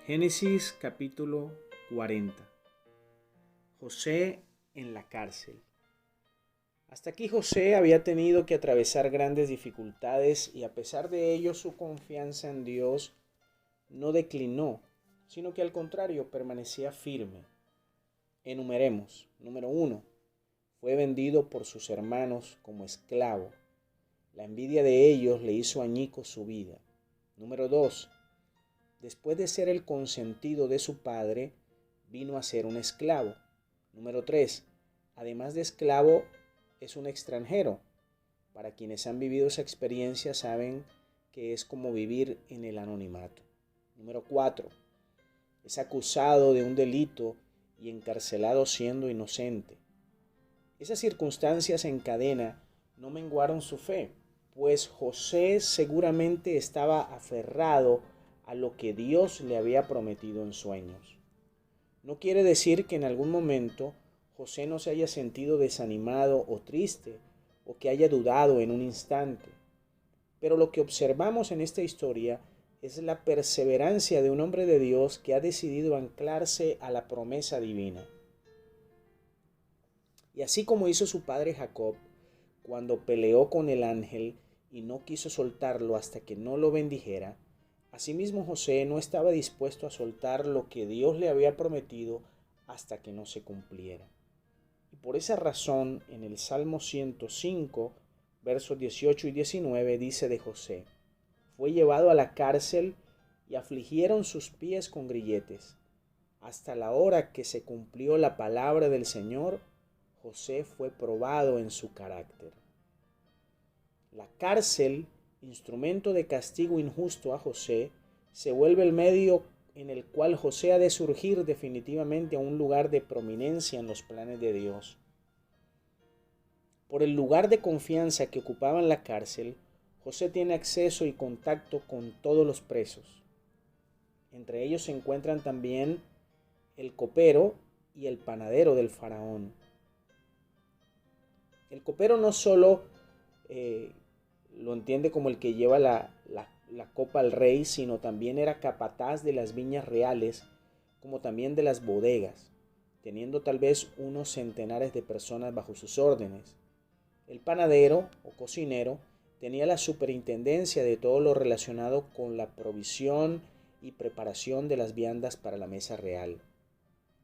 Génesis capítulo 40. José en la cárcel. Hasta aquí José había tenido que atravesar grandes dificultades y a pesar de ello su confianza en Dios no declinó, sino que al contrario permanecía firme. Enumeremos. Número 1. Fue vendido por sus hermanos como esclavo. La envidia de ellos le hizo añicos su vida. Número 2. Después de ser el consentido de su padre, vino a ser un esclavo. Número 3. Además de esclavo, es un extranjero. Para quienes han vivido esa experiencia saben que es como vivir en el anonimato. Número 4. Es acusado de un delito y encarcelado siendo inocente. Esas circunstancias en cadena no menguaron su fe, pues José seguramente estaba aferrado a lo que Dios le había prometido en sueños. No quiere decir que en algún momento José no se haya sentido desanimado o triste, o que haya dudado en un instante. Pero lo que observamos en esta historia es la perseverancia de un hombre de Dios que ha decidido anclarse a la promesa divina. Y así como hizo su padre Jacob, cuando peleó con el ángel y no quiso soltarlo hasta que no lo bendijera, asimismo José no estaba dispuesto a soltar lo que Dios le había prometido hasta que no se cumpliera. Y por esa razón, en el Salmo 105, versos 18 y 19, dice de José: fue llevado a la cárcel y afligieron sus pies con grilletes. Hasta la hora que se cumplió la palabra del Señor, José fue probado en su carácter. La cárcel, instrumento de castigo injusto a José, se vuelve el medio en el cual José ha de surgir definitivamente a un lugar de prominencia en los planes de Dios. Por el lugar de confianza que ocupaba en la cárcel, José tiene acceso y contacto con todos los presos. Entre ellos se encuentran también el copero y el panadero del faraón. El copero no solo lo entiende como el que lleva la copa al rey, sino también era capataz de las viñas reales, como también de las bodegas, teniendo tal vez unos centenares de personas bajo sus órdenes. El panadero o cocinero tenía la superintendencia de todo lo relacionado con la provisión y preparación de las viandas para la mesa real.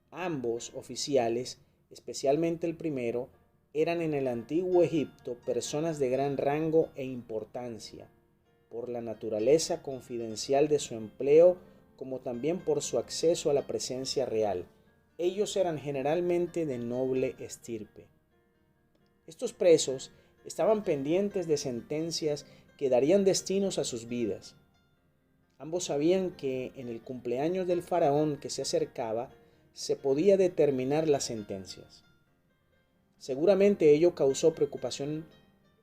Ambos oficiales, especialmente el primero, eran en el antiguo Egipto personas de gran rango e importancia, por la naturaleza confidencial de su empleo, como también por su acceso a la presencia real. Ellos eran generalmente de noble estirpe. Estos presos estaban pendientes de sentencias que darían destinos a sus vidas. Ambos sabían que en el cumpleaños del faraón que se acercaba se podía determinar las sentencias. Seguramente ello causó preocupación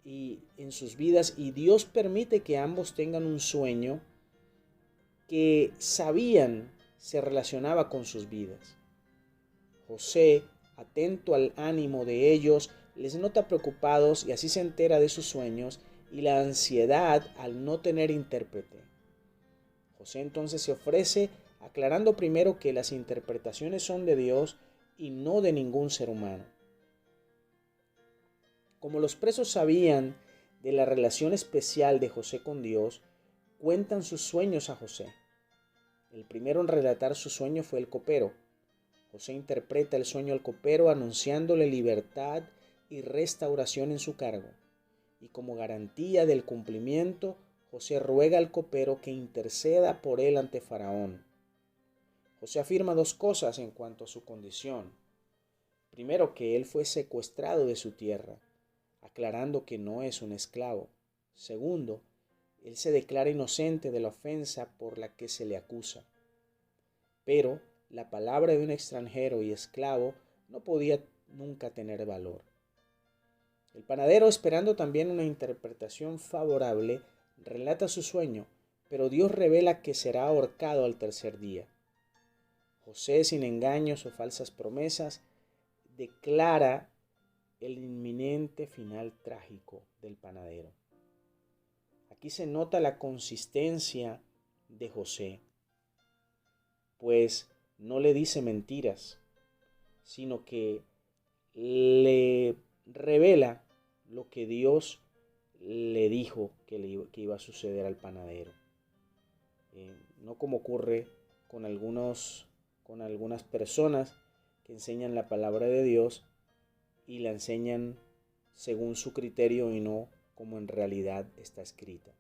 en sus vidas, y Dios permite que ambos tengan un sueño que sabían se relacionaba con sus vidas. José, atento al ánimo de ellos, les nota preocupados y así se entera de sus sueños y la ansiedad al no tener intérprete. José entonces se ofrece, aclarando primero que las interpretaciones son de Dios y no de ningún ser humano. Como los presos sabían de la relación especial de José con Dios, cuentan sus sueños a José. El primero en relatar su sueño fue el copero. José interpreta el sueño al copero anunciándole libertad y restauración en su cargo. Y como garantía del cumplimiento, José ruega al copero que interceda por él ante Faraón. José afirma dos cosas en cuanto a su condición. Primero, que él fue secuestrado de su tierra, aclarando que no es un esclavo. Segundo, él se declara inocente de la ofensa por la que se le acusa. Pero la palabra de un extranjero y esclavo no podía nunca tener valor. El panadero, esperando también una interpretación favorable, relata su sueño, pero Dios revela que será ahorcado al tercer día. José, sin engaños o falsas promesas, declara el inminente final trágico del panadero. Aquí se nota la consistencia de José. pues no le dice mentiras, sino que le revela lo que Dios le dijo que iba a suceder al panadero. No como ocurre con algunas personas que enseñan la palabra de Dios y la enseñan según su criterio y no como en realidad está escrita.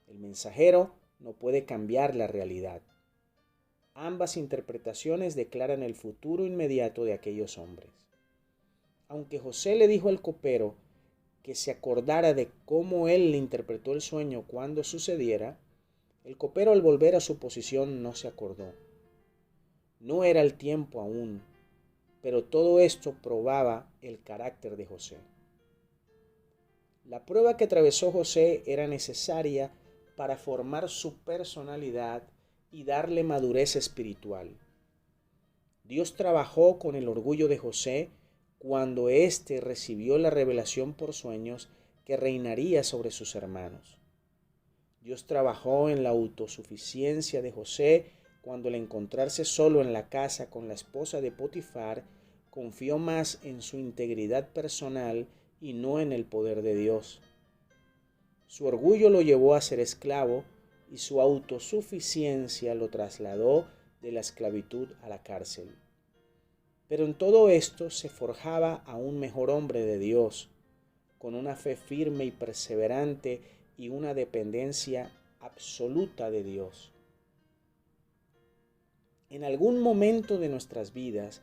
El mensajero no puede cambiar la realidad. Ambas interpretaciones declaran el futuro inmediato de aquellos hombres. Aunque José le dijo al copero que se acordara de cómo él le interpretó el sueño cuando sucediera, el copero al volver a su posición no se acordó. No era el tiempo aún, pero todo esto probaba el carácter de José. La prueba que atravesó José era necesaria para formar su personalidad y darle madurez espiritual. Dios trabajó con el orgullo de José cuando éste recibió la revelación por sueños que reinaría sobre sus hermanos. Dios trabajó en la autosuficiencia de José cuando al encontrarse solo en la casa con la esposa de Potifar, confió más en su integridad personal y no en el poder de Dios. Su orgullo lo llevó a ser esclavo y su autosuficiencia lo trasladó de la esclavitud a la cárcel. Pero en todo esto se forjaba a un mejor hombre de Dios, con una fe firme y perseverante y una dependencia absoluta de Dios. En algún momento de nuestras vidas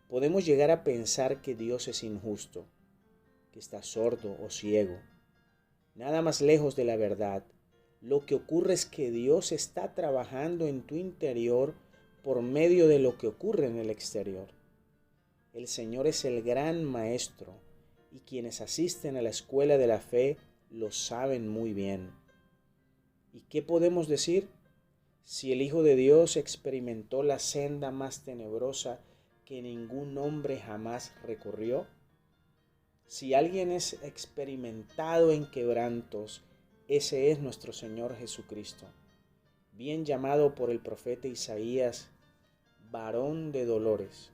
podemos llegar a pensar que Dios es injusto, que está sordo o ciego. Nada más lejos de la verdad. Lo que ocurre es que Dios está trabajando en tu interior por medio de lo que ocurre en el exterior. El Señor es el gran maestro y quienes asisten a la escuela de la fe lo saben muy bien. ¿Y qué podemos decir? Si el Hijo de Dios experimentó la senda más tenebrosa que ningún hombre jamás recorrió, si alguien es experimentado en quebrantos, ese es nuestro Señor Jesucristo, bien llamado por el profeta Isaías, varón de dolores,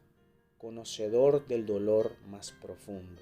conocedor del dolor más profundo.